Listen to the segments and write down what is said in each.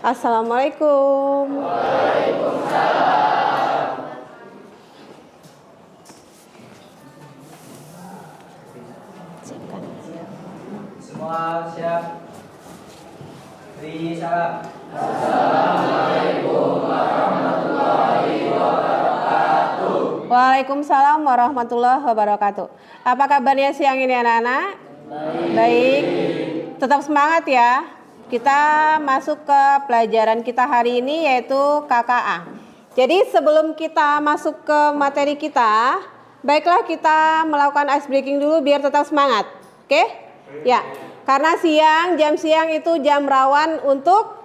Assalamualaikum. Siapkan. Semua siap. Beri salam. Waalaikumsalam warahmatullahi wabarakatuh. Apa kabarnya siang ini anak-anak? Baik. Tetap semangat ya. Kita masuk ke pelajaran kita hari ini yaitu KKA. Jadi sebelum kita masuk ke materi kita, baiklah kita melakukan ice breaking dulu biar tetap semangat. Oke? Ya. Karena jam siang itu jam rawan untuk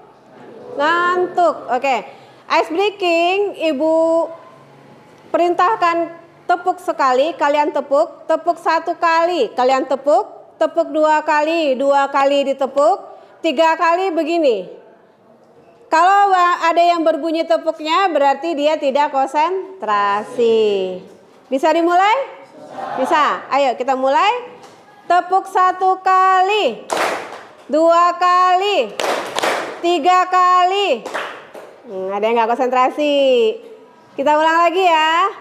ngantuk. Oke. Ice breaking, Ibu perintahkan tepuk sekali, kalian tepuk. Tepuk 1 kali, kalian tepuk. Tepuk 2 kali, 2 kali ditepuk. 3 kali begini. Kalau ada yang berbunyi tepuknya berarti dia tidak konsentrasi. Bisa dimulai? Bisa. Ayo kita mulai. Tepuk 1 kali, 2 kali, 3 kali. Ada yang nggak konsentrasi. Kita ulang lagi ya.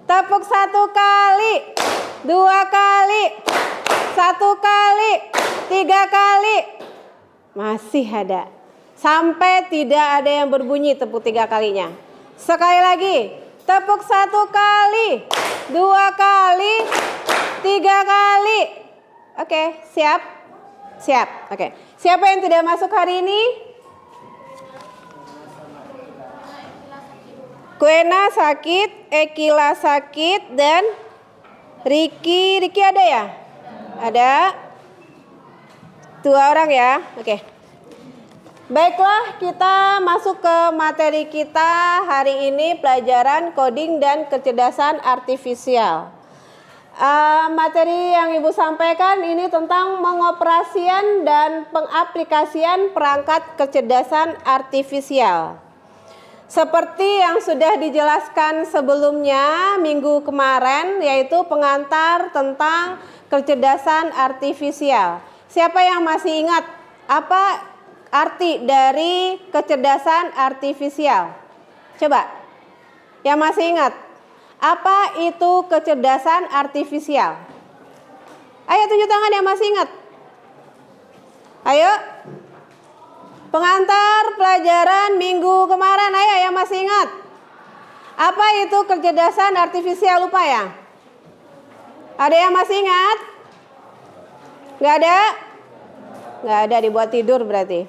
Tepuk 1 kali, 2 kali, 1 kali, 3 kali. Masih ada. Sampai tidak ada yang berbunyi tepuk 3 kalinya. Sekali lagi. Tepuk 1 kali, 2 kali, 3 kali. Oke, siap? Siap. Oke. Siapa yang tidak masuk hari ini? Kuena sakit, Ekila sakit, dan Riki ada ya? Ada 2 orang ya. Oke. Baiklah, kita masuk ke materi kita hari ini, pelajaran coding dan kecerdasan artifisial. Materi yang Ibu sampaikan ini tentang pengoperasian dan pengaplikasian perangkat kecerdasan artifisial. Seperti yang sudah dijelaskan sebelumnya minggu kemarin, yaitu pengantar tentang kecerdasan artifisial. Siapa yang masih ingat apa arti dari kecerdasan artifisial? Coba, yang masih ingat, apa itu kecerdasan artifisial? Ayo tunjuk tangan yang masih ingat. Ayo. Pengantar pelajaran minggu kemarin, ayo yang masih ingat. Apa itu kecerdasan artifisial, lupa ya? Ada yang masih ingat? Nggak ada? Nggak ada, dibuat tidur berarti.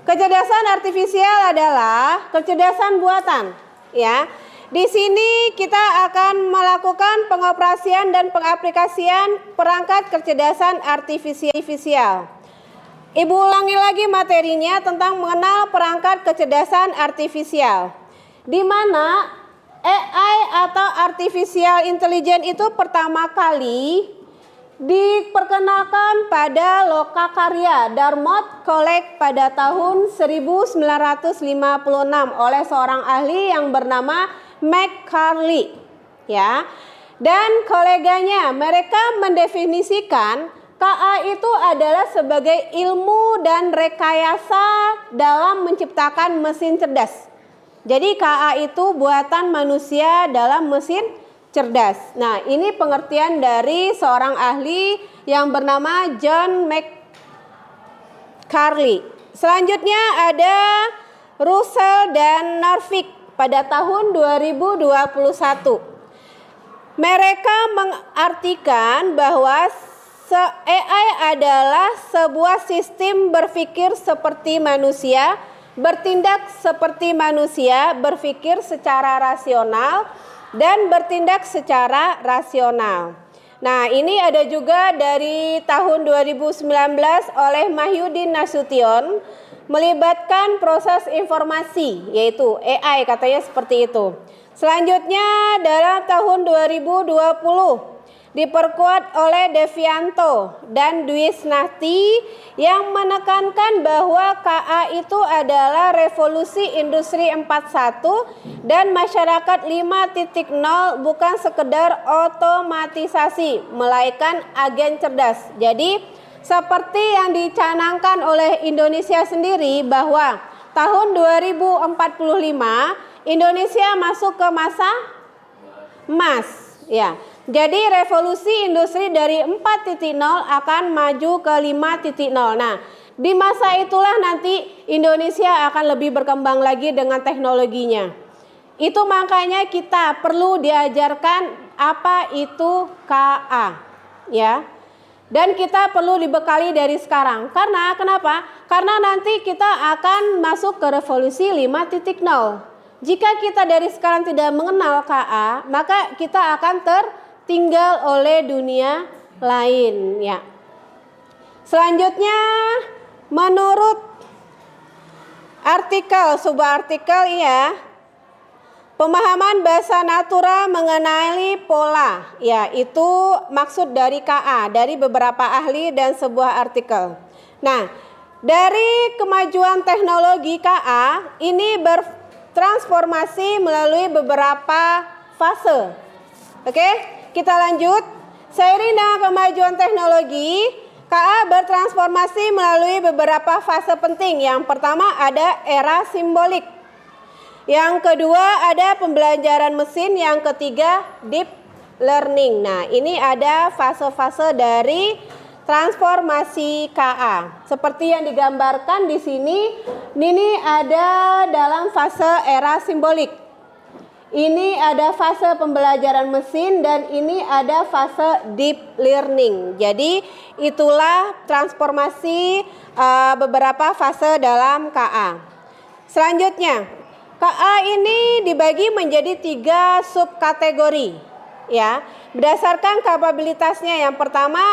Kecerdasan artifisial adalah kecerdasan buatan, ya. Di sini kita akan melakukan pengoperasian dan pengaplikasian perangkat kecerdasan artifisial. Ibu ulangi lagi materinya tentang mengenal perangkat kecerdasan artifisial. Di mana AI atau artificial intelligence itu pertama kali diperkenalkan pada lokakarya Dartmouth College pada tahun 1956 oleh seorang ahli yang bernama McCarthy, ya. Dan koleganya, mereka mendefinisikan KA itu adalah sebagai ilmu dan rekayasa dalam menciptakan mesin cerdas. Jadi KA itu buatan manusia dalam mesin cerdas. Nah, ini pengertian dari seorang ahli yang bernama John McCarthy. Selanjutnya ada Russell dan Norvig pada tahun 2021. Mereka mengartikan bahwa AI adalah sebuah sistem berpikir seperti manusia, bertindak seperti manusia, berpikir secara rasional, dan bertindak secara rasional. Nah, ini ada juga dari tahun 2019 oleh Mahyudin Nasution, melibatkan proses informasi, yaitu AI, katanya seperti itu. Selanjutnya dalam tahun 2020 diperkuat oleh Devianto dan Dwisnati yang menekankan bahwa KA itu adalah revolusi industri 41 dan masyarakat 5.0 bukan sekedar otomatisasi, melainkan agen cerdas. Jadi seperti yang dicanangkan oleh Indonesia sendiri bahwa tahun 2045 Indonesia masuk ke masa emas, ya. Jadi revolusi industri dari 4.0 akan maju ke 5.0. Nah, di masa itulah nanti Indonesia akan lebih berkembang lagi dengan teknologinya. Itu makanya kita perlu diajarkan apa itu KA, ya. Dan kita perlu dibekali dari sekarang. Karena kenapa? Karena nanti kita akan masuk ke revolusi 5.0. Jika kita dari sekarang tidak mengenal KA, maka kita akan tertinggal oleh dunia lain, ya. Selanjutnya, menurut sebuah artikel, ya, pemahaman bahasa natura mengenai pola, ya, itu maksud dari KA, dari beberapa ahli dan sebuah artikel. Nah, dari kemajuan teknologi KA ini bertransformasi melalui beberapa fase. Oke, kita lanjut. Seiring dengan kemajuan teknologi, KA bertransformasi melalui beberapa fase penting. Yang pertama ada era simbolik. Yang kedua ada pembelajaran mesin. Yang ketiga deep learning. Nah, ini ada fase-fase dari transformasi KA. Seperti yang digambarkan di sini, ini ada dalam fase era simbolik. Ini ada fase pembelajaran mesin dan ini ada fase deep learning. Jadi itulah transformasi beberapa fase dalam KA. Selanjutnya, KA ini dibagi menjadi 3 subkategori, ya, berdasarkan kapabilitasnya. Yang pertama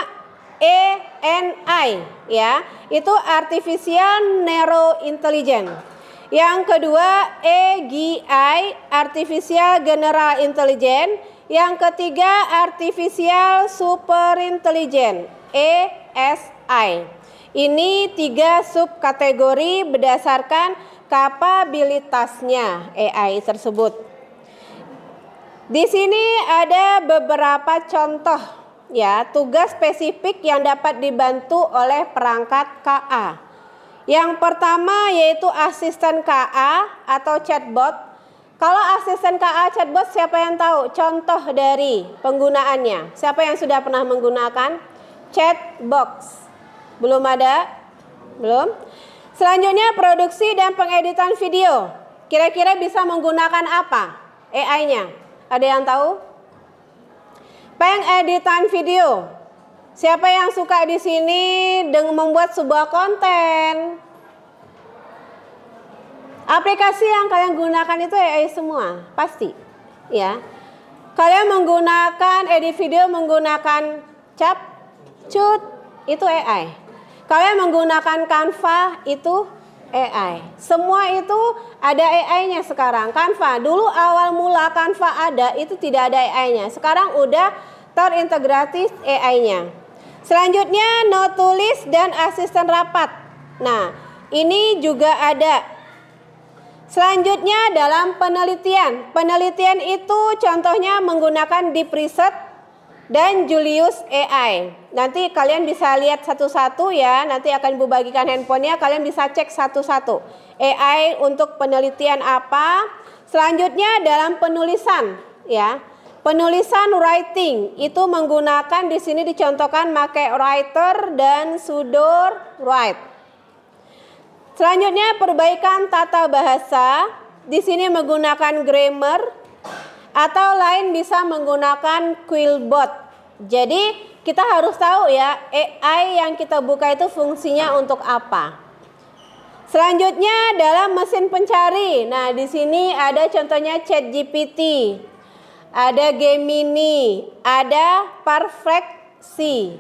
ANI, ya, itu artificial narrow intelligence. Yang kedua AGI, artificial general intelligence. Yang ketiga artificial super intelligence, ASI. Ini 3 subkategori berdasarkan kapabilitasnya AI tersebut. Di sini ada beberapa contoh, ya, tugas spesifik yang dapat dibantu oleh perangkat KA. Yang pertama yaitu asisten KA atau chatbot. Kalau asisten KA chatbot, siapa yang tahu contoh dari penggunaannya? Siapa yang sudah pernah menggunakan chatbox? Belum ada? Belum? Selanjutnya produksi dan pengeditan video. Kira-kira bisa menggunakan apa AI-nya? Ada yang tahu? Pengeditan video. Siapa yang suka di sini dengan membuat sebuah konten? Aplikasi yang kalian gunakan itu AI semua, pasti, ya. Kalian menggunakan edit video menggunakan CapCut, itu AI. Kalian menggunakan Canva, itu AI. Semua itu ada AI-nya sekarang. Canva dulu awal mula Canva ada, itu tidak ada AI-nya. Sekarang udah terintegrasi AI-nya. Selanjutnya not tulis dan asisten rapat. Nah, ini juga ada. Selanjutnya dalam penelitian. Penelitian itu contohnya menggunakan Deep Research dan Julius AI. Nanti kalian bisa lihat satu-satu, ya. Nanti akan Ibu bagikan handphonenya, kalian bisa cek satu-satu. AI untuk penelitian apa. Selanjutnya dalam penulisan, ya. Penulisan writing itu menggunakan, di sini dicontohkan pakai writer dan pseudo write. Selanjutnya perbaikan tata bahasa, di sini menggunakan grammar atau lain bisa menggunakan Quillbot. Jadi kita harus tahu, ya, AI yang kita buka itu fungsinya untuk apa. Selanjutnya dalam mesin pencari. Nah, di sini ada contohnya ChatGPT. Ada Gemini, ada Perplexity.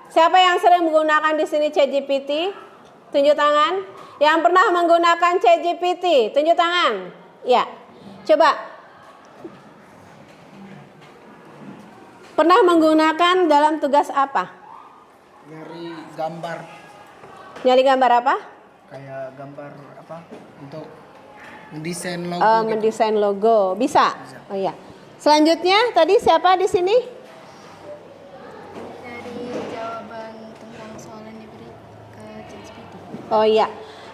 Siapa yang sering menggunakan di sini ChatGPT? Tunjuk tangan. Yang pernah menggunakan ChatGPT, tunjuk tangan. Ya, coba. Pernah menggunakan dalam tugas apa? Nyari gambar. Nyari gambar apa? Kayak gambar apa? Untuk mendesain logo. Mendesain logo, bisa? Oh iya. Selanjutnya tadi siapa di sini? Dari jawaban tentang soal yang diberi ke ChatGPT. Oh iya.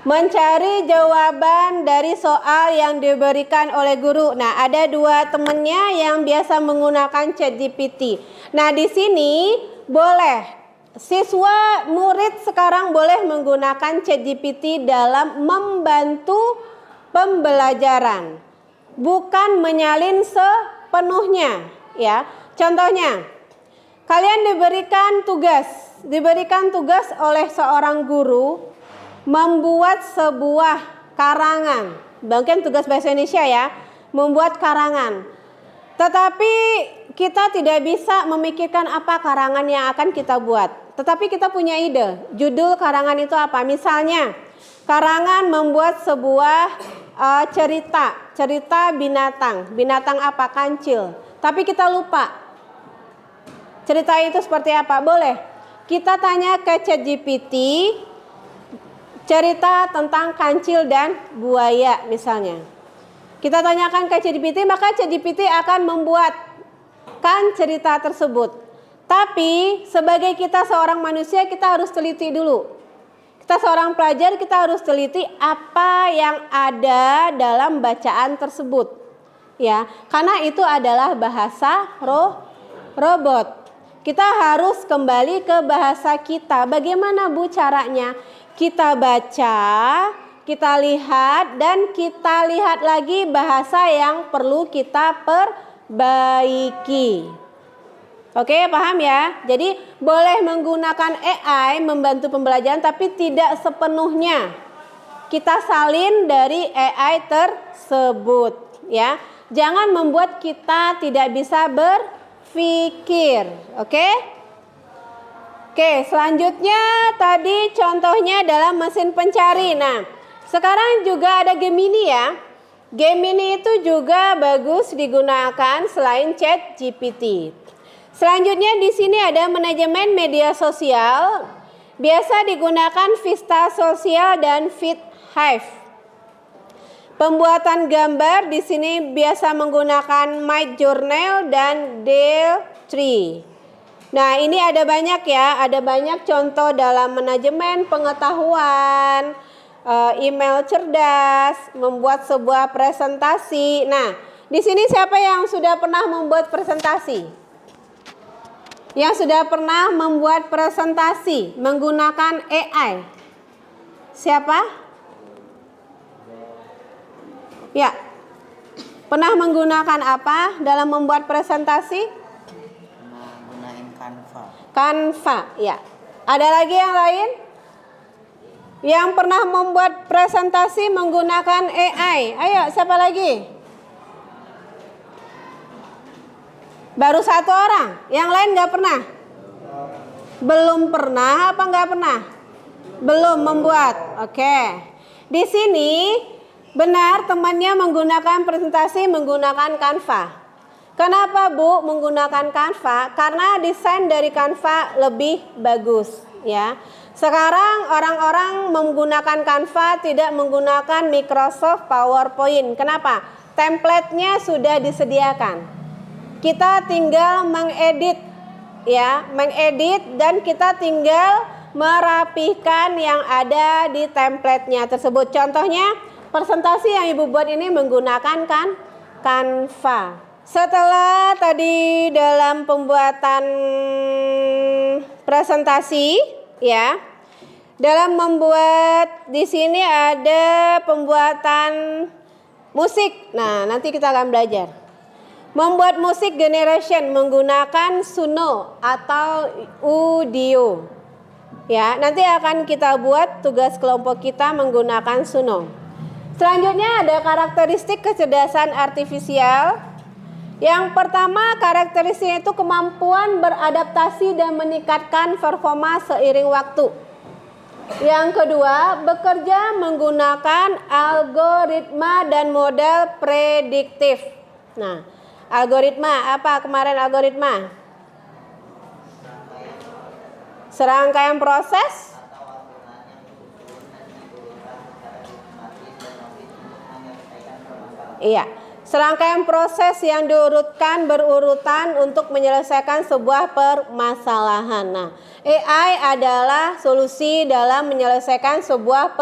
Mencari jawaban dari soal yang diberikan oleh guru. Nah, ada dua temennya yang biasa menggunakan ChatGPT. Nah, di sini boleh siswa murid sekarang boleh menggunakan ChatGPT dalam membantu pembelajaran, bukan menyalin sepenuhnya, ya. Contohnya, kalian diberikan tugas oleh seorang guru membuat sebuah karangan. Mungkin tugas bahasa Indonesia ya, membuat karangan. Tetapi kita tidak bisa memikirkan apa karangan yang akan kita buat. Tetapi kita punya ide, judul karangan itu apa? Misalnya, karangan membuat sebuah cerita binatang apa? Kancil. Tapi kita lupa cerita itu seperti apa. Boleh kita tanya ke ChatGPT, cerita tentang kancil dan buaya misalnya. Kita tanyakan ke ChatGPT, maka ChatGPT akan membuatkan cerita tersebut. Tapi sebagai kita seorang manusia, kita harus teliti dulu. Kita seorang pelajar, kita harus teliti apa yang ada dalam bacaan tersebut. Ya, karena itu adalah bahasa robot. Kita harus kembali ke bahasa kita. Bagaimana Bu caranya? Kita baca, kita lihat, dan kita lihat lagi bahasa yang perlu kita perbaiki. Oke, paham ya? Jadi boleh menggunakan AI membantu pembelajaran, tapi tidak sepenuhnya kita salin dari AI tersebut, ya. Jangan membuat kita tidak bisa berpikir, oke? Oke, selanjutnya tadi contohnya dalam mesin pencari. Nah, sekarang juga ada Gemini ya. Gemini itu juga bagus digunakan selain ChatGPT. Selanjutnya di sini ada manajemen media sosial. Biasa digunakan Vista Sosial dan FeedHive. Pembuatan gambar di sini biasa menggunakan Midjourney dan Dall-E. Nah, ini ada banyak ya, ada banyak contoh dalam manajemen pengetahuan, email cerdas, membuat sebuah presentasi. Nah, di sini siapa yang sudah pernah membuat presentasi? Yang sudah pernah membuat presentasi menggunakan AI? Siapa? Ya. Pernah menggunakan apa dalam membuat presentasi? Canva, ya. Ada lagi yang lain? Yang pernah membuat presentasi menggunakan AI? Ayo, siapa lagi? Baru satu orang. Yang lain nggak pernah? Belum pernah apa nggak pernah? Belum membuat. Oke. Di sini benar temannya menggunakan presentasi menggunakan Canva. Kenapa Bu menggunakan Canva? Karena desain dari Canva lebih bagus, ya. Sekarang orang-orang menggunakan Canva tidak menggunakan Microsoft PowerPoint. Kenapa? Template-nya sudah disediakan. Kita tinggal mengedit, ya, mengedit dan kita tinggal merapihkan yang ada di template-nya tersebut. Contohnya, presentasi yang Ibu buat ini menggunakan Canva. Setelah tadi dalam pembuatan presentasi, ya, dalam membuat di sini ada pembuatan musik. Nah, nanti kita akan belajar membuat musik generation menggunakan Suno atau Udio. Ya, nanti akan kita buat tugas kelompok kita menggunakan Suno. Selanjutnya ada karakteristik kecerdasan artifisial. Yang pertama, karakteristiknya itu kemampuan beradaptasi dan meningkatkan performa seiring waktu. Yang kedua, bekerja menggunakan algoritma dan model prediktif. Nah, algoritma apa kemarin algoritma? Serangkaian proses. Iya. Serangkaian proses yang diurutkan berurutan untuk menyelesaikan sebuah permasalahan. Nah, AI adalah solusi dalam menyelesaikan sebuah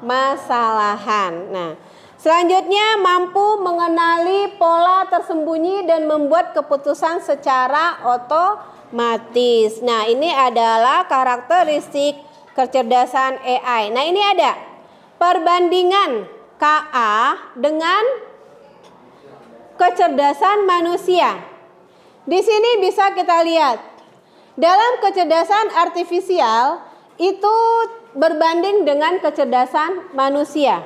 permasalahan. Nah, selanjutnya mampu mengenali pola tersembunyi dan membuat keputusan secara otomatis. Nah, ini adalah karakteristik kecerdasan AI. Nah, ini ada perbandingan KA dengan kecerdasan manusia. Di sini bisa kita lihat, dalam kecerdasan artifisial itu berbanding dengan kecerdasan manusia.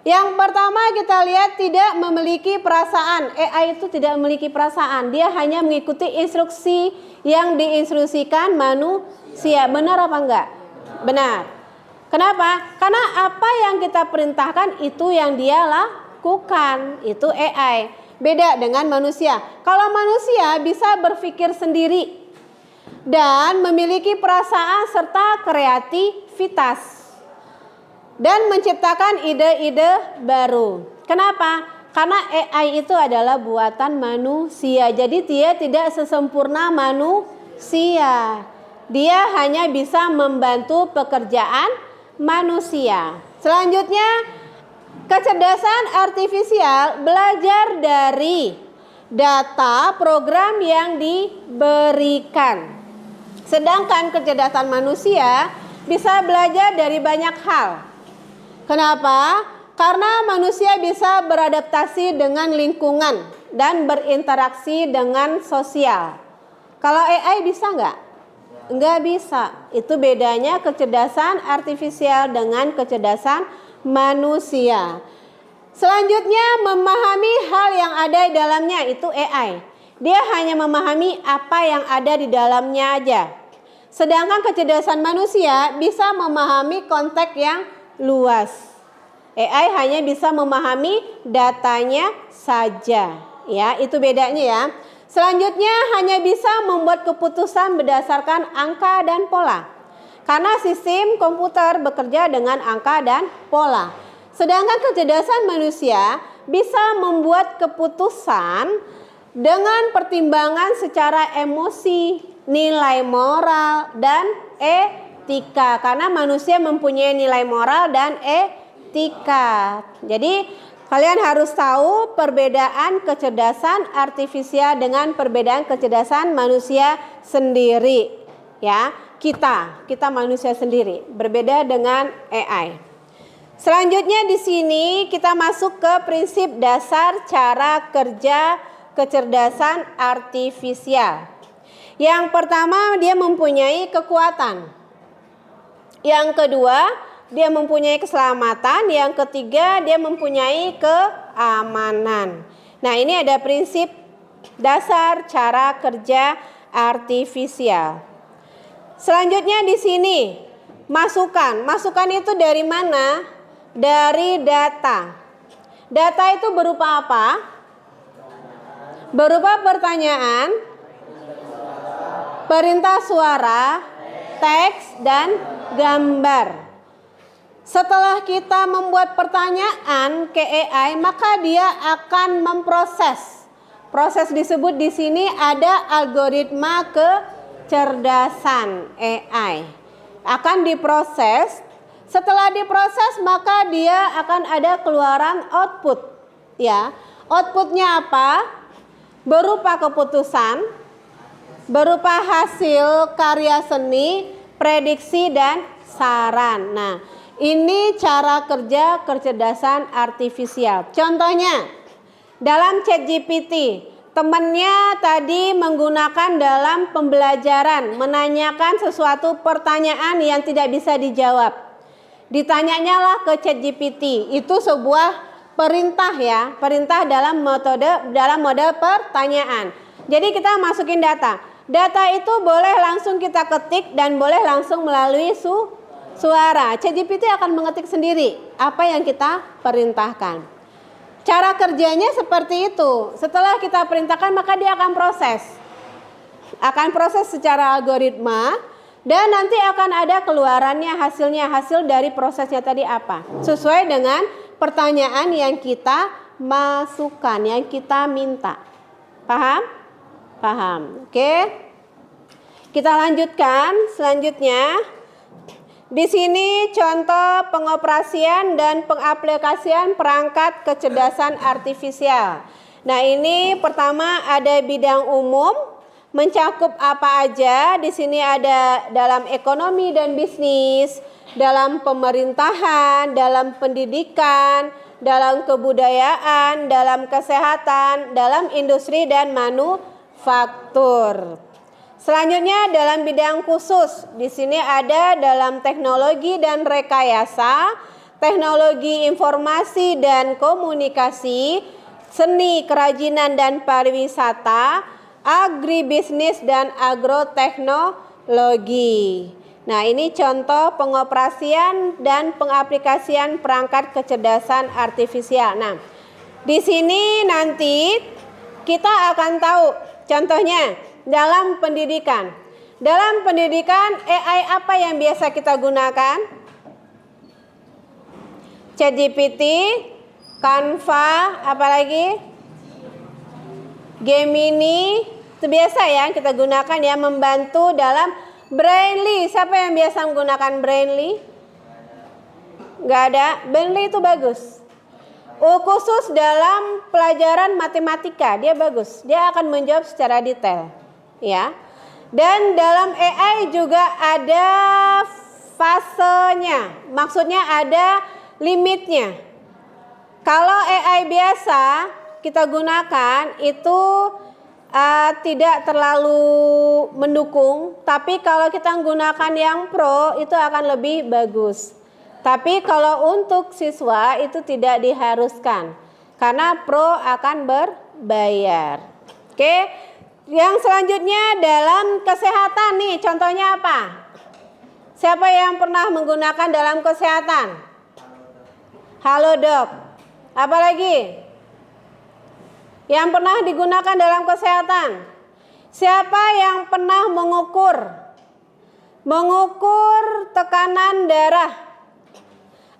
Yang pertama kita lihat tidak memiliki perasaan. AI itu tidak memiliki perasaan. Dia hanya mengikuti instruksi yang diinstruksikan manusia. Benar apa enggak? Benar. Kenapa? Karena apa yang kita perintahkan itu yang dia lakukan. Itu AI. Beda dengan manusia. Kalau manusia bisa berpikir sendiri dan memiliki perasaan serta kreativitas dan menciptakan ide-ide baru. Kenapa? Karena AI itu adalah buatan manusia. Jadi dia tidak sesempurna manusia. Dia hanya bisa membantu pekerjaan manusia. Selanjutnya, kecerdasan artifisial belajar dari data program yang diberikan. Sedangkan kecerdasan manusia bisa belajar dari banyak hal. Kenapa? Karena manusia bisa beradaptasi dengan lingkungan dan berinteraksi dengan sosial. Kalau AI bisa nggak? Nggak bisa. Itu bedanya kecerdasan artifisial dengan kecerdasan manusia. Selanjutnya, memahami hal yang ada di dalamnya, itu AI. Dia hanya memahami apa yang ada di dalamnya aja. Sedangkan kecerdasan manusia bisa memahami konteks yang luas. AI hanya bisa memahami datanya saja. Ya, itu bedanya ya. Selanjutnya, hanya bisa membuat keputusan berdasarkan angka dan pola. Karena sistem komputer bekerja dengan angka dan pola. Sedangkan kecerdasan manusia bisa membuat keputusan dengan pertimbangan secara emosi, nilai moral, dan etika. Karena manusia mempunyai nilai moral dan etika. Jadi kalian harus tahu perbedaan kecerdasan artifisial dengan perbedaan kecerdasan manusia sendiri. Ya. Kita manusia sendiri berbeda dengan AI. Selanjutnya di sini kita masuk ke prinsip dasar cara kerja kecerdasan artifisial. Yang pertama, dia mempunyai kekuatan. Yang kedua, dia mempunyai keselamatan. Yang ketiga, dia mempunyai keamanan. Nah, ini ada prinsip dasar cara kerja artifisial. Selanjutnya di sini masukan. Masukan itu dari mana? Dari data. Data itu berupa apa? Berupa pertanyaan, perintah suara, teks, dan gambar. Setelah kita membuat pertanyaan ke AI, maka dia akan memproses. Proses disebut di sini ada algoritma kecerdasan AI. Akan diproses. Setelah diproses maka dia akan ada keluaran output. Ya, outputnya apa? Berupa keputusan, berupa hasil karya seni, prediksi, dan saran. Nah, ini cara kerja kecerdasan artifisial. Contohnya, dalam ChatGPT, temannya tadi menggunakan dalam pembelajaran, menanyakan sesuatu pertanyaan yang tidak bisa dijawab. Ditanyanya lah ke ChatGPT, itu sebuah perintah ya, perintah dalam mode pertanyaan. Jadi kita masukin data. Data itu boleh langsung kita ketik dan boleh langsung melalui suara. ChatGPT akan mengetik sendiri apa yang kita perintahkan. Cara kerjanya seperti itu. Setelah kita perintahkan maka dia akan proses. Akan proses secara algoritma dan nanti akan ada keluarannya hasilnya. Hasil dari prosesnya tadi apa? Sesuai dengan pertanyaan yang kita masukkan, yang kita minta. Paham? Paham. Oke. Kita lanjutkan selanjutnya. Di sini contoh pengoperasian dan pengaplikasian perangkat kecerdasan artifisial. Nah, ini pertama ada bidang umum, mencakup apa aja. Di sini ada dalam ekonomi dan bisnis, dalam pemerintahan, dalam pendidikan, dalam kebudayaan, dalam kesehatan, dalam industri dan manufaktur. Selanjutnya dalam bidang khusus, di sini ada dalam teknologi dan rekayasa, teknologi informasi dan komunikasi, seni, kerajinan dan pariwisata, agribisnis dan agroteknologi. Nah, ini contoh pengoperasian dan pengaplikasian perangkat kecerdasan artifisial. Nah, di sini nanti kita akan tahu contohnya. Dalam pendidikan. Dalam pendidikan AI apa yang biasa kita gunakan? ChatGPT, Canva, apalagi? Gemini, itu biasa ya kita gunakan ya, membantu dalam Brainly. Siapa yang biasa menggunakan Brainly? Nggak ada. Brainly itu bagus. Khusus dalam pelajaran matematika, dia bagus. Dia akan menjawab secara detail. Ya, dan dalam AI juga ada fasenya, maksudnya ada limitnya. Kalau AI biasa kita gunakan itu tidak terlalu mendukung, tapi kalau kita menggunakan yang pro itu akan lebih bagus. Tapi kalau untuk siswa itu tidak diharuskan, karena pro akan berbayar. Oke. Yang selanjutnya dalam kesehatan nih, contohnya apa? Siapa yang pernah menggunakan dalam kesehatan? Halodoc. Apalagi? Yang pernah digunakan dalam kesehatan? Siapa yang pernah mengukur tekanan darah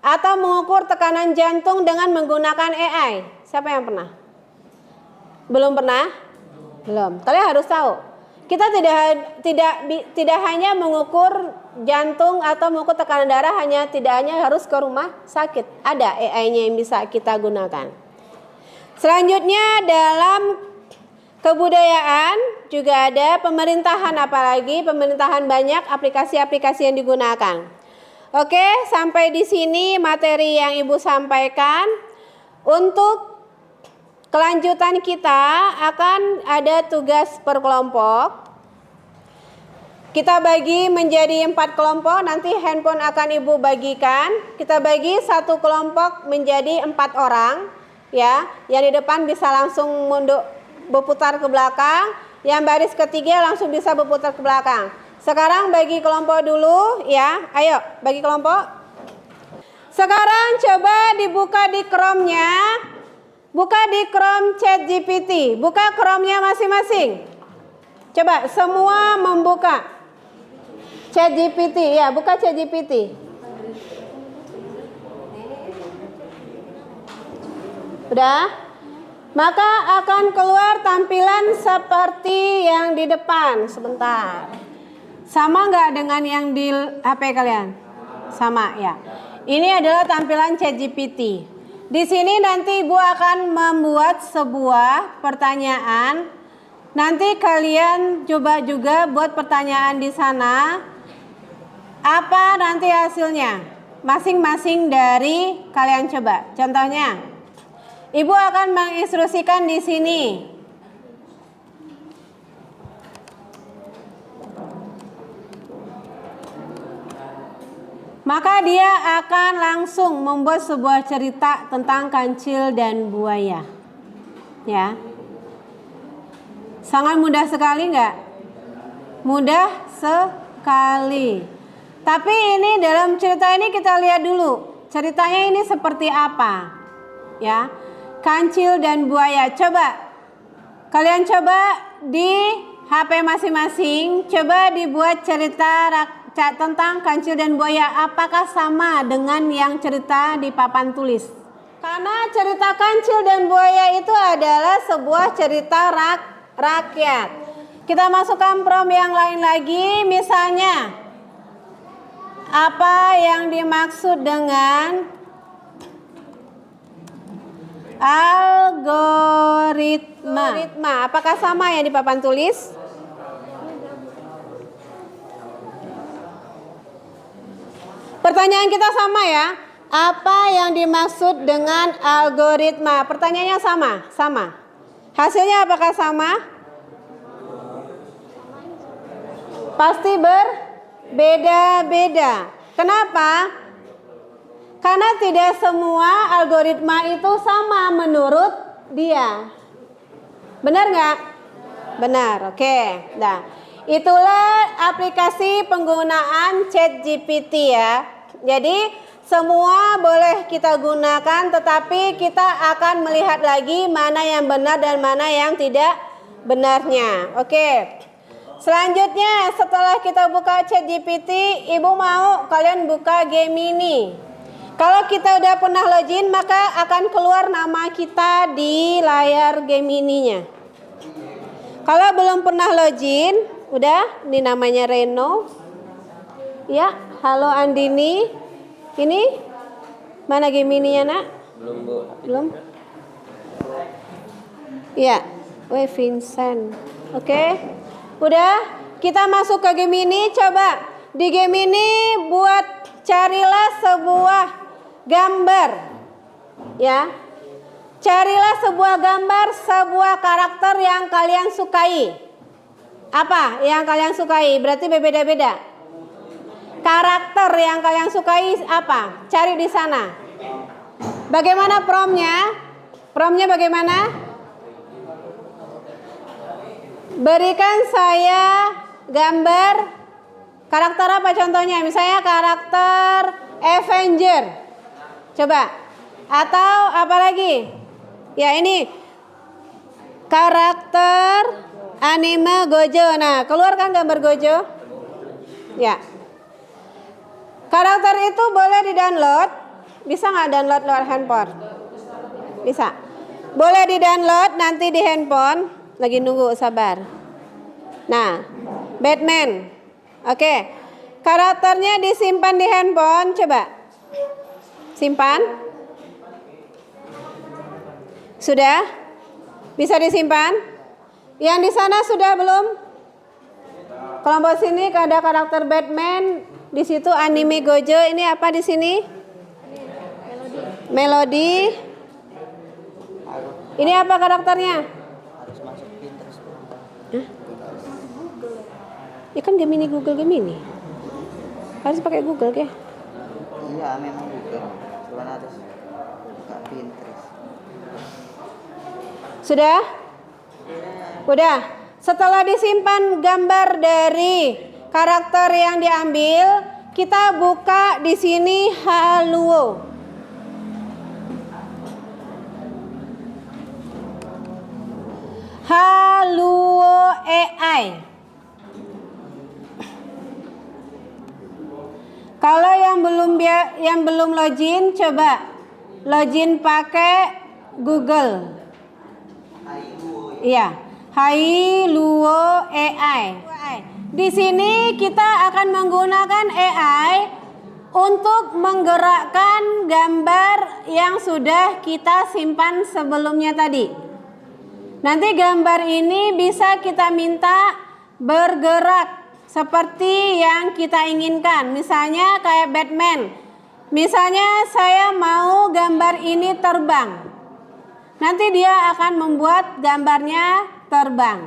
atau mengukur tekanan jantung dengan menggunakan AI? Siapa yang pernah? Belum pernah? Belum. Kalian harus tahu. Kita tidak hanya mengukur jantung atau mengukur tekanan darah, tidak hanya harus ke rumah sakit. Ada AI-nya yang bisa kita gunakan. Selanjutnya dalam kebudayaan juga ada pemerintahan, apalagi pemerintahan banyak aplikasi-aplikasi yang digunakan. Oke, sampai di sini materi yang Ibu sampaikan. Untuk kelanjutan kita akan ada tugas per kelompok. Kita bagi menjadi 4 kelompok, nanti handphone akan Ibu bagikan. Kita bagi satu kelompok menjadi 4 orang, ya. Yang di depan bisa langsung berputar ke belakang, yang baris ketiga langsung bisa berputar ke belakang. Sekarang bagi kelompok dulu, ya. Ayo, bagi kelompok. Sekarang coba dibuka di Chrome-nya. Buka di Chrome ChatGPT, buka Chrome-nya masing-masing. Coba semua membuka ChatGPT, ya, buka ChatGPT. Udah? Maka akan keluar tampilan seperti yang di depan. Sebentar. Sama nggak dengan yang di HP kalian? Sama, ya. Ini adalah tampilan ChatGPT. Di sini nanti Ibu akan membuat sebuah pertanyaan. Nanti kalian coba juga buat pertanyaan di sana. Apa nanti hasilnya? Masing-masing dari kalian coba. Contohnya, Ibu akan menginstruksikan di sini. Maka dia akan langsung membuat sebuah cerita tentang kancil dan buaya. Ya. Sangat mudah sekali enggak? Mudah sekali. Tapi ini dalam cerita ini kita lihat dulu. Ceritanya ini seperti apa? Ya. Kancil dan buaya. Coba kalian coba di HP masing-masing, coba dibuat cerita tentang kancil dan buaya. Apakah sama dengan yang cerita di papan tulis? Karena cerita kancil dan buaya itu adalah sebuah cerita rakyat. Kita masukkan prompt yang lain lagi, misalnya Apa yang dimaksud dengan algoritma? Apakah sama yang di papan tulis? Pertanyaan kita sama ya. Apa yang dimaksud dengan algoritma? Pertanyaannya sama, sama. Hasilnya apakah sama? Pasti berbeda-beda. Kenapa? Karena tidak semua algoritma itu sama menurut dia. Benar nggak? Benar, oke. Nah, itulah aplikasi penggunaan ChatGPT ya. Jadi semua boleh kita gunakan, tetapi kita akan melihat lagi mana yang benar dan mana yang tidak benarnya. Oke. Selanjutnya setelah kita buka ChatGPT, Ibu mau kalian buka Gemini. Kalau kita udah pernah login, maka akan keluar nama kita di layar Gemini-nya. Kalau belum pernah login, udah, ini namanya Reno. Ya, halo Andini. Ini mana Gemini-nya, Nak? Belum, Bu. Belum? Ya, Vincent. Oke. Udah, kita masuk ke Gemini. Coba di Gemini carilah sebuah gambar. Ya. Carilah sebuah gambar, sebuah karakter yang kalian sukai. Apa yang kalian sukai? Berarti berbeda-beda. Karakter yang kalian sukai apa? Cari di sana. Bagaimana promnya? Promnya bagaimana? Berikan saya gambar karakter apa contohnya? Misalnya karakter Avenger. Coba. Atau apa lagi? Ya ini karakter anime Gojo. Nah, keluarkan gambar Gojo. Ya. Karakter itu boleh di-download. Bisa nggak download lewat handphone? Bisa. Boleh di-download nanti di handphone. Lagi nunggu, sabar. Nah, Batman. Oke. Karakternya disimpan di handphone. Coba. Simpan. Sudah? Bisa disimpan? Yang di sana sudah belum? Kelompok sini ada karakter Batman. Di situ anime Gojo. Ini apa di sini? Melody. Ini apa karakternya? Ya kan Gemini, Google Gemini. Harus pakai Google ya? Iya, memang Google. Cuman harus buka Pinterest. Sudah? Udah. Setelah disimpan gambar dari karakter yang diambil, kita buka di sini Haluo. Haluo AI. Kalau yang belum login, coba login pakai Google. Iya, Haluo AI. Di sini kita akan menggunakan AI untuk menggerakkan gambar yang sudah kita simpan sebelumnya tadi. Nanti gambar ini bisa kita minta bergerak seperti yang kita inginkan. Misalnya kayak Batman. Misalnya saya mau gambar ini terbang. Nanti dia akan membuat gambarnya terbang.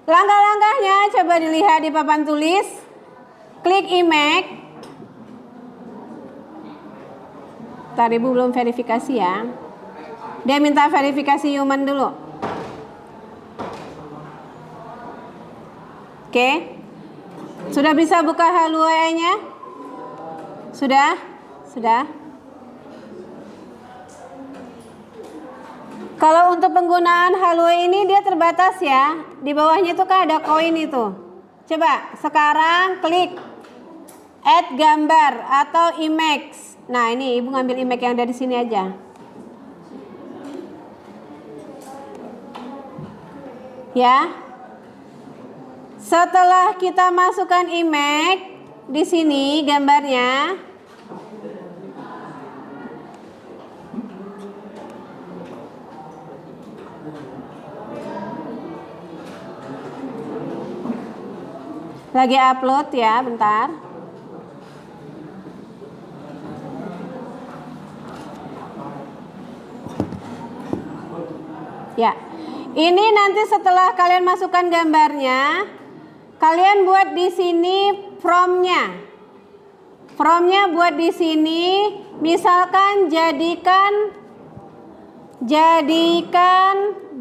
Langkah-langkahnya coba dilihat di papan tulis. Klik image. Tadi Ibu belum verifikasi ya. Dia minta verifikasi human dulu. Oke. Sudah bisa buka Haluo AI-nya? Sudah? Sudah? Kalau untuk penggunaan Haluo ini dia terbatas ya. Di bawahnya itu kan ada koin itu. Coba sekarang klik add gambar atau image. Nah, ini Ibu ngambil image yang dari sini aja. Ya. Setelah kita masukkan image, di sini gambarnya. Lagi upload ya, bentar. Ya, ini nanti setelah kalian masukkan gambarnya, kalian buat di sini from-nya. From-nya buat di sini, misalkan jadikan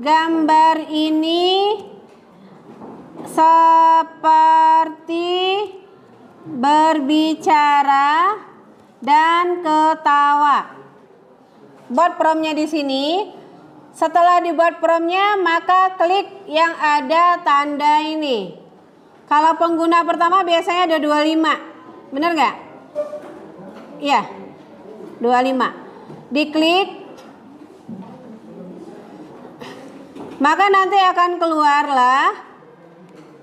gambar ini seperti berbicara dan ketawa. Buat promnya di sini. Setelah dibuat promnya, maka klik yang ada tanda ini. Kalau pengguna pertama biasanya ada 25. Benar nggak? Iya, 25. Diklik. Maka nanti akan keluarlah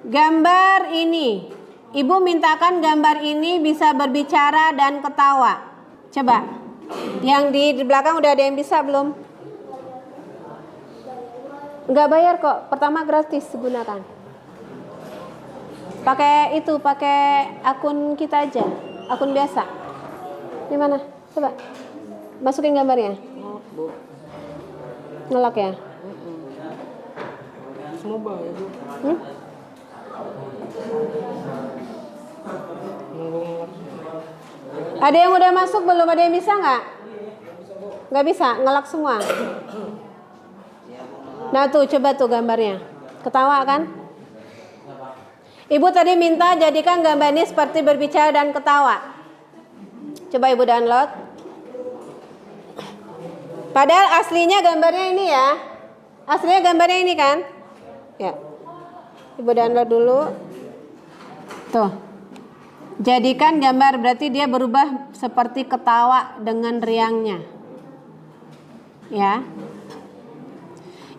gambar ini. Ibu mintakan gambar ini bisa berbicara dan ketawa. Coba. Yang di belakang udah ada yang bisa belum? Nggak bayar kok, pertama gratis gunakan. Pakai akun kita aja, akun biasa. Di mana? Coba masukin gambarnya. Ngelak ya? Semua ya Bu. Ada yang udah masuk belum? Ada yang bisa nggak? Nggak bisa, ngelak semua. Nah tuh coba tuh gambarnya, ketawa kan? Ibu tadi minta jadikan gambar ini seperti berbicara dan ketawa. Coba ibu download. Padahal aslinya gambarnya ini ya. Aslinya gambarnya ini kan? Ya. Ibu download dulu. Tuh. Jadikan gambar berarti dia berubah seperti ketawa dengan riangnya. Ya.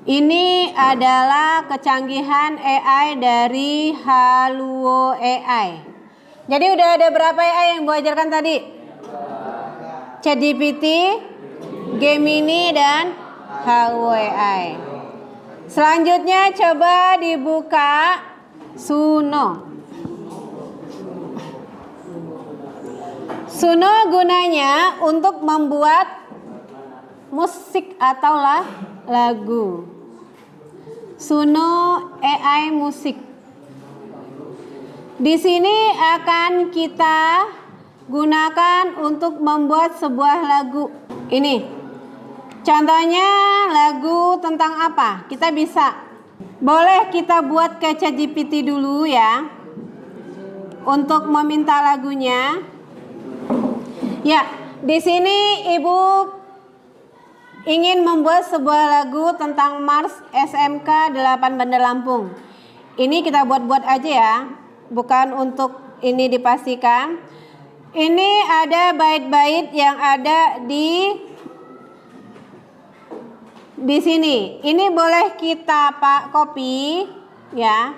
Ini adalah kecanggihan AI dari Haluo AI. Jadi udah ada berapa AI yang Bu ajarkan tadi? ChatGPT, Gemini, dan Haluo AI. Selanjutnya coba dibuka Suno. Suno gunanya untuk membuat musik atau lagu. Suno AI musik. Di sini akan kita gunakan untuk membuat sebuah lagu. Ini contohnya lagu tentang apa? Kita bisa. Boleh kita buat ke ChatGPT dulu ya. Untuk meminta lagunya. Ya, di sini Ibu ingin membuat sebuah lagu tentang Mars SMK 8 Bandar Lampung. Ini kita buat-buat aja ya, bukan untuk ini dipastikan. Ini ada bait-bait yang ada di sini. Ini boleh kita copy ya.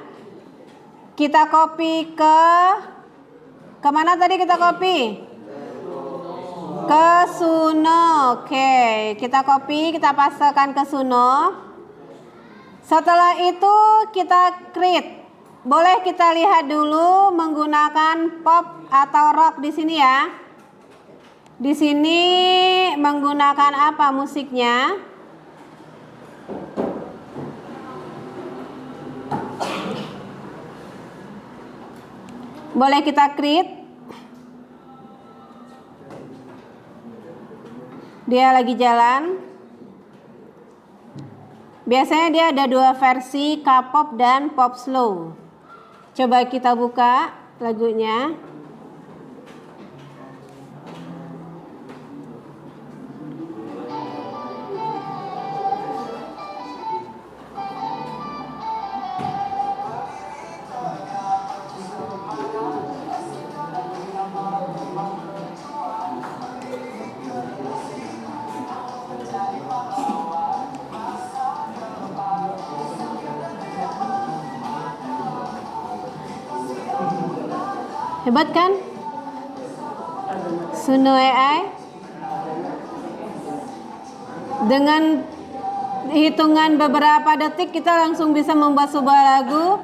Kita copy ke mana tadi kita copy? Ke Suno. Oke, kita copy, kita pastekan ke Suno. Setelah itu kita create. Boleh kita lihat dulu menggunakan pop atau rock di sini ya. Di sini menggunakan apa musiknya? Boleh kita create. Dia lagi jalan. Biasanya dia ada dua versi, K-pop dan pop slow. Coba kita buka lagunya. Hebat kan? Suno AI. Dengan hitungan beberapa detik kita langsung bisa membuat sebuah lagu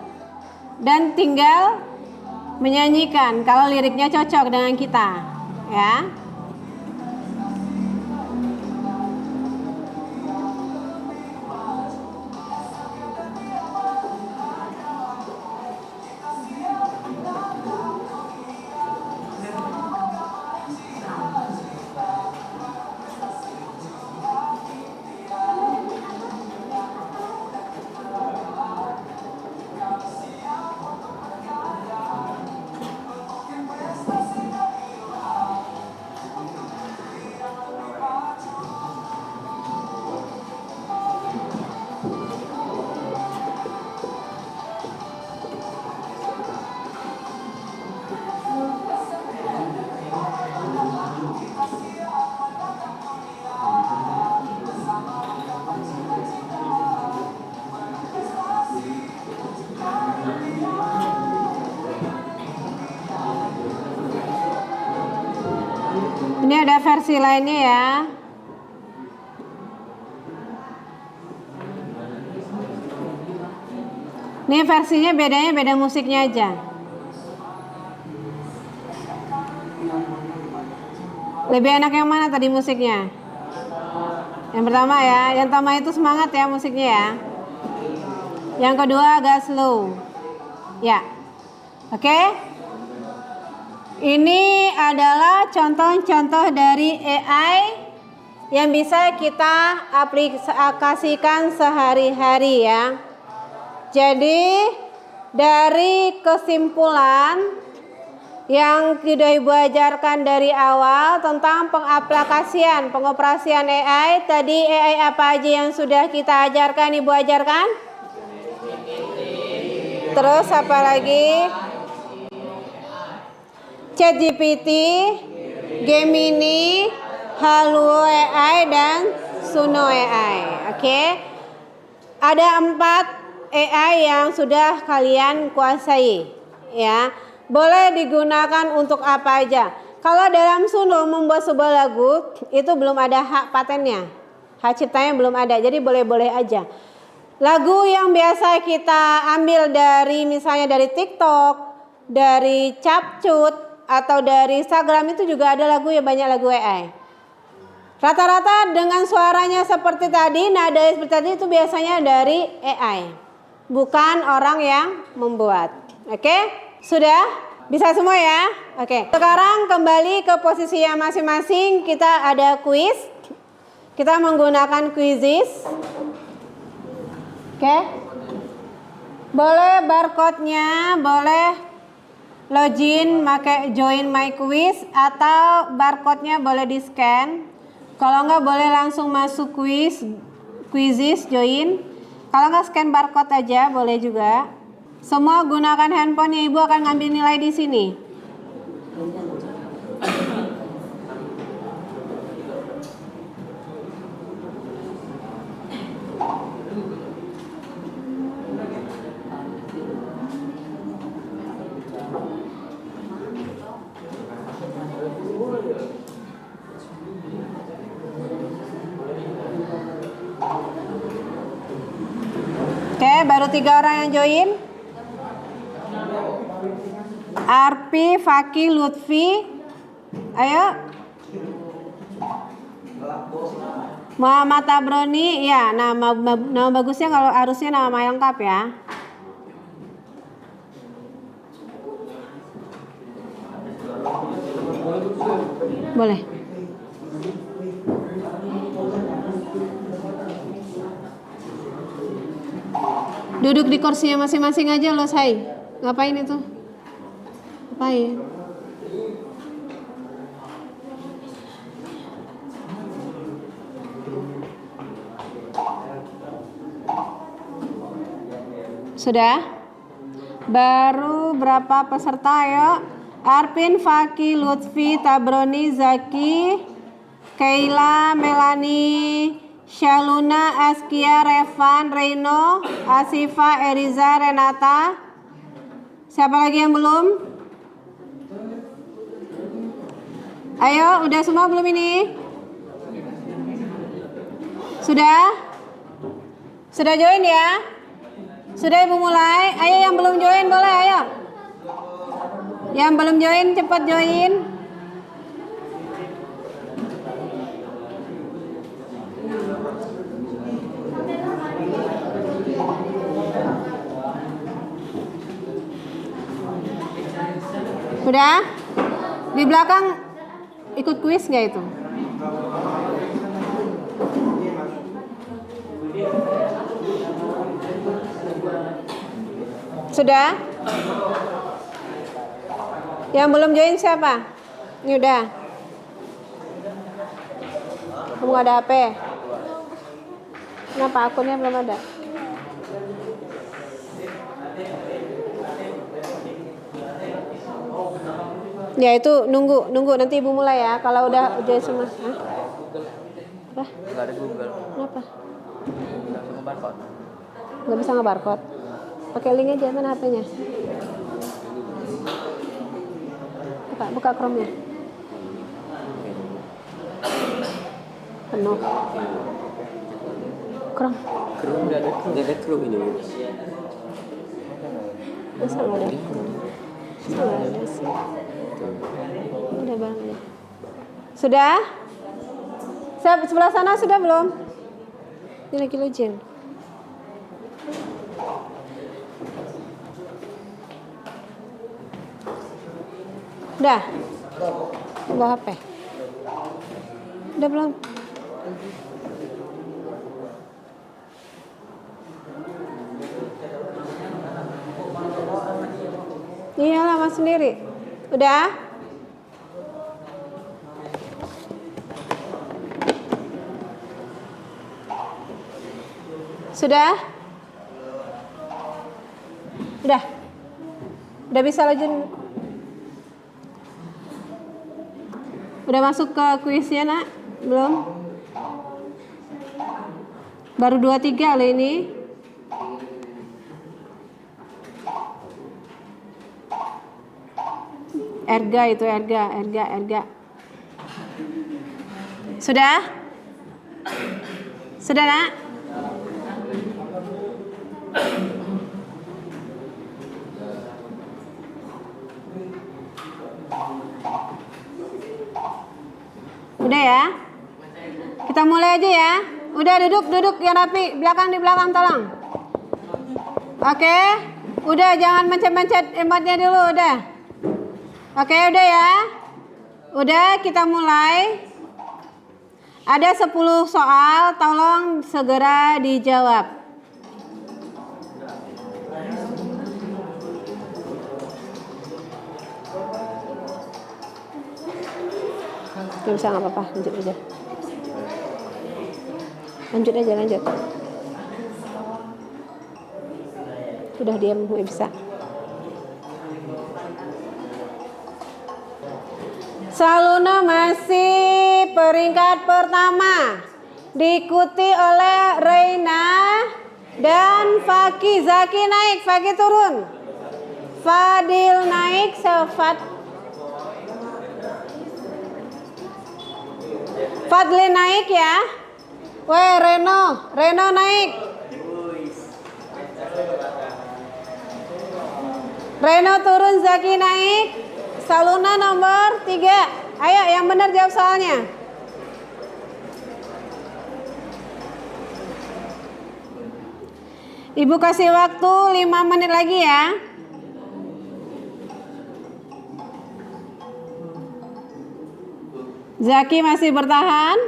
dan tinggal menyanyikan kalau liriknya cocok dengan kita, ya. Ini ada versi lainnya ya. Ini versinya bedanya beda musiknya aja. Lebih enak yang mana tadi musiknya? Yang pertama ya, yang pertama itu semangat ya musiknya ya. Yang kedua agak slow. Ya. Oke? Ini adalah contoh-contoh dari AI yang bisa kita aplikasikan sehari-hari ya. Jadi dari kesimpulan yang sudah Ibu ajarkan dari awal tentang pengaplikasian, pengoperasian AI, tadi AI apa aja yang sudah kita ajarkan, Ibu ajarkan? Terus apa lagi? ChatGPT, Gemini, Halo AI, dan Suno AI. Oke. Ada 4 AI yang sudah kalian kuasai ya. Boleh digunakan untuk apa aja. Kalau dalam Suno membuat sebuah lagu itu belum ada hak patennya. Hak ciptanya belum ada. Jadi boleh-boleh aja. Lagu yang biasa kita ambil dari misalnya dari TikTok, dari Capcut, atau dari Instagram itu juga ada lagu yang banyak lagu AI. Rata-rata dengan suaranya seperti tadi, nada seperti tadi itu biasanya dari AI. Bukan orang yang membuat. Oke? Sudah? Bisa semua ya? Oke. Sekarang kembali ke posisinya masing-masing. Kita ada quiz. Kita menggunakan quizzes. Oke? Boleh barcode-nya, boleh login pakai join my quiz atau barcode-nya boleh di scan. Kalau enggak boleh langsung masuk quizzes join. Kalau enggak scan barcode aja boleh juga. Semua gunakan handphone, Ibu akan ngambil nilai di sini. Oke, baru 3 orang yang join. Arpi, Faki, Lutfi. Ayo. Muhammad Tabroni, ya nama bagusnya kalau harusnya nama lengkap ya. Boleh. Duduk di kursinya masing-masing aja loh, Say. Ngapain itu? Ngapain? Sudah? Baru berapa peserta ayo? Arpin, Faki, Lutfi, Tabroni, Zaki, Kaila, Melani, Shaluna, Askia, Revan, Reino, Asifa, Eriza, Renata. Siapa lagi yang belum? Ayo, udah semua belum ini? Sudah? Sudah join ya? Sudah Ibu mulai? Ayo yang belum join boleh, ayo. Yang belum join cepat join. Sudah? Di belakang ikut kuis nggak itu? Sudah? Yang belum join siapa? Ini udah. Kamu nggak ada HP? Kenapa akunnya belum ada? Ya itu nunggu nanti Ibu mulai ya. Kalau udah semua. Hah? Apa? Nggak ada Google. Kenapa? Nggak bisa nge-barcode. Nggak bisa nge-barcode. Pakai link aja, mana HP-nya? Buka Chrome-nya. Penuh. Chrome. Chrome nggak ada Chrome ini. Masa nggak ada? Masa nggak ada sih? Udah barang aja. Sudah? Sebelah sana sudah belum? Ini lagi login. Udah? Bawa HP? Udah belum? Iya lama sendiri. Udah? Sudah? Udah? Udah bisa login? Udah masuk ke kuisnya nak? Belum? Baru 2-3 loh ini. Erga itu erga. Sudah? Sudah nak? Udah ya? Kita mulai aja ya. Udah duduk yang rapi, di belakang tolong. Oke? Udah jangan mencet-mencet emotnya dulu udah. Oke, udah ya. Udah kita mulai. Ada 10 soal, tolong segera dijawab. Gak bisa nggak apa-apa, lanjut aja. Lanjut. Udah diam, nggak bisa. Saluna masih peringkat pertama, diikuti oleh Reina dan Faki. Zaki naik, Faki turun. Fadil naik, Fadli naik ya. Reno naik. Reno turun, Zaki naik. Saluna nomor 3. Ayo yang benar jawab soalnya. Ibu kasih waktu 5 menit lagi ya. Zaki masih bertahan.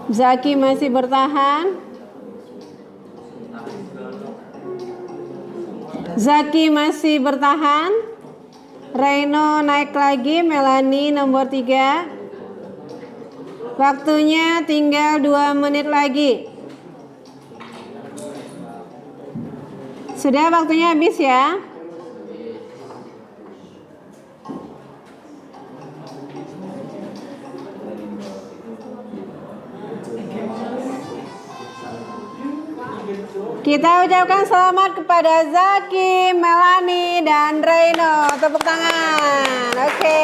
Zaki masih bertahan. Zaki masih bertahan. Reino naik lagi, Melani nomor 3. Waktunya tinggal 2 menit lagi. Sudah waktunya habis ya. Kita ucapkan selamat kepada Zaki, Melani, dan Reino. Tepuk tangan. Oke.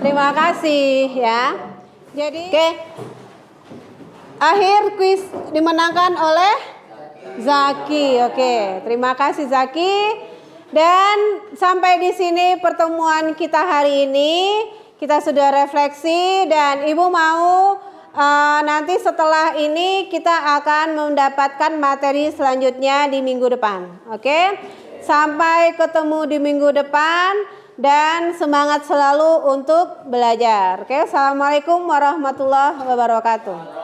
Terima kasih ya. Jadi, akhir kuis dimenangkan oleh Zaki. Oke, terima kasih Zaki. Dan sampai di sini pertemuan kita hari ini. Kita sudah refleksi dan Ibu mau nanti setelah ini kita akan mendapatkan materi selanjutnya di minggu depan. Oke? Sampai ketemu di minggu depan dan semangat selalu untuk belajar. Oke? Assalamualaikum warahmatullahi wabarakatuh.